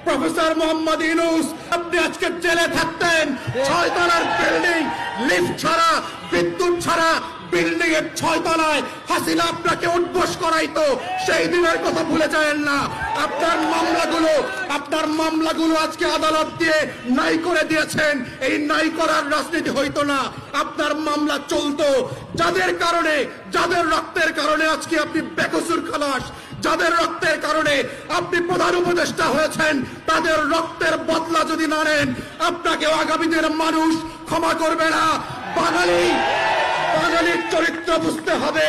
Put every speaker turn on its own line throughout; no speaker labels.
Professor Mohammad Yunus, আপনি আজকে জেলে থাকতেন 6 তলার বিল্ডিং, লিফট ছাড়া, বিদ্যুৎ ছাড়া বিল্ডিং এর 6 তলায় হাসিনা আপনাকে উঠবোস করাইতো। সেই দিনের কথা ভুলে যাবেন না। আপনার মামলাগুলো আজকে আদালত দিয়ে নাই করে দিয়েছেন। এই নাই করার রাজনীতি হইতো না, আপনার মামলা চলতো। যাদের রক্তের কারণে আজকে আপনি বেকসুর খালাস, যাদের রক্তের কারণে আপনি প্রধান উপদেষ্টা হয়েছেন, তাদের রক্তের বদলা যদি না নেন, আপনাকে আগামী দিনের মানুষ ক্ষমা করবে না। বাঙালির চরিত্র বুঝতে হবে।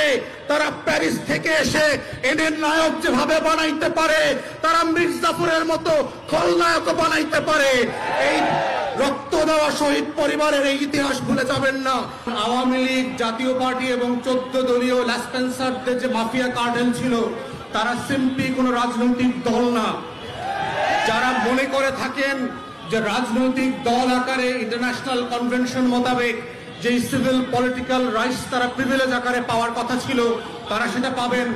তারা প্যারিস থেকে এসে এদের নায়ক যেভাবে বানাইতে পারে, তারা মির্জাফরের মতো খলনায়ক বানাইতে পারে। এই রক্ত দেওয়া শহীদ পরিবারের এই ইতিহাস ভুলে যাবেন না। আওয়ামী লীগ, জাতীয় পার্টি এবং 14 দলীয় ল্যাসপেন্সারদের যে মাফিয়া কার্টেল ছিল, তারা সিম্পলি কোনো রাজনৈতিক দল না। যারা মনে করে থাকেন যে রাজনৈতিক দল আকারে ইন্টারন্যাশনাল কনভেনশন মোতাবেক যে সিভিল পলিটিক্যাল রাইটস তারা প্রিভিলেজ আকারে পাওয়ার কথা ছিল, তারা সেটা পাবেন।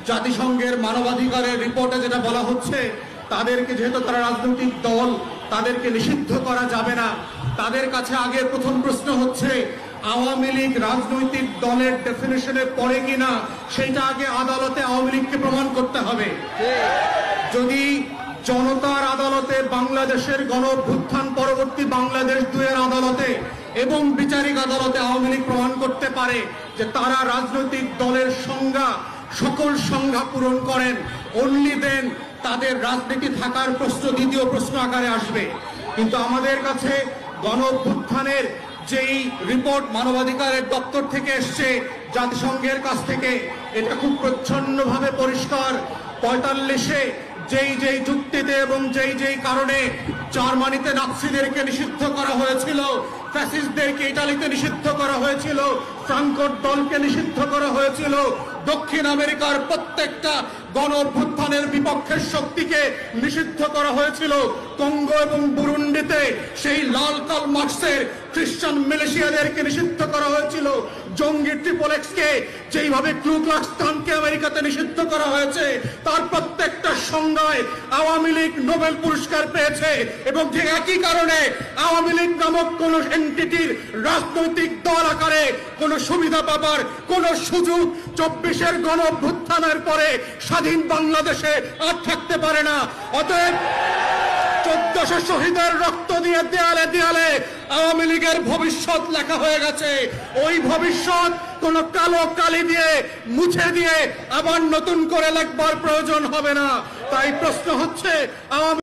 জাতিসংঘের মানবাধিকারের রিপোর্টে যেটা বলা হচ্ছে, তাদেরকে যেহেতু তারা রাজনৈতিক দল, তাদেরকে নিষিদ্ধ করা যাবে না। তাদের কাছে আগে প্রথম প্রশ্ন হচ্ছে, আওয়ামী লীগ রাজনৈতিক দলের ডেফিনেশনে পড়ে কিনা সেটা আগে আদালতে আওয়ামী লীগকে প্রমাণ করতে হবে। যদি জনতার আদালতে, বাংলাদেশের গণঅভ্যুত্থান পরবর্তী বাংলাদেশ 2-এর আদালতে এবং বিচারিক আদালতে আওয়ামী লীগ প্রমাণ করতে পারে যে তারা রাজনৈতিক দলের সংজ্ঞা, সকল সংজ্ঞা পূরণ করেন, অনলি দেন তাদের রাজনীতি থাকার প্রশ্ন দ্বিতীয় প্রশ্ন আকারে আসবে। কিন্তু আমাদের কাছে গণঅভ্যুত্থানের যেই রিপোর্ট মানবাধিকারের দপ্তর থেকে এসছে, জাতিসংঘের কাছ থেকে, এটা খুব প্রচ্ছন্নভাবে পরিষ্কার। 45-এ যেই যুক্তিতে এবং যেই কারণে জার্মানিতে নাৎসিদেরকে নিষিদ্ধ করা হয়েছিল, ফ্যাসিস্টদেরকে ইটালিতে নিষিদ্ধ করা হয়েছিল, ফ্রাঙ্কোর দলকে নিষিদ্ধ করা হয়েছিল, দক্ষিণ আমেরিকার প্রত্যেকটা গণ অভ্যুত্থানের বিপক্ষের শক্তিকে নিষিদ্ধ করা হয়েছিল। কঙ্গো এবং বুরুন্ডিতে সেই লাল কার্ল মার্কসের খ্রিস্টান মিলিশিয়াদেরকে নিষিদ্ধ করা হয়েছিল। জঙ্গি ট্রিপল এক্সকে যেইভাবে ক্লু ক্লাক্স ক্লানকে আমেরিকাতে নিষিদ্ধ করা হয়েছে, তার প্রত্যেকটা সংজ্ঞায় আওয়ামী লীগ নোবেল পুরস্কার পেয়েছে। এবং যে একই কারণে আওয়ামী লীগ নামক কোন এন্টিটির রাজনৈতিক দল আকারে কোন সুবিধা পাবার কোন সুযোগ 24-এর গণ অভ্যুত্থানের পরে স্বাধীন বাংলাদেশে আর থাকতে পারে না। অতএব 1400 শহীদের রক্ত দিয়ে দেয়ালে দেয়ালে আওয়ামী লীগের ভবিষ্যৎ লেখা হয়ে গেছে। ওই ভবিষ্যৎ কোন কালো কালি দিয়ে মুছে দিয়ে আবার নতুন করে লেখবার প্রয়োজন হবে না। তাই প্রশ্ন হচ্ছে, আওয়ামী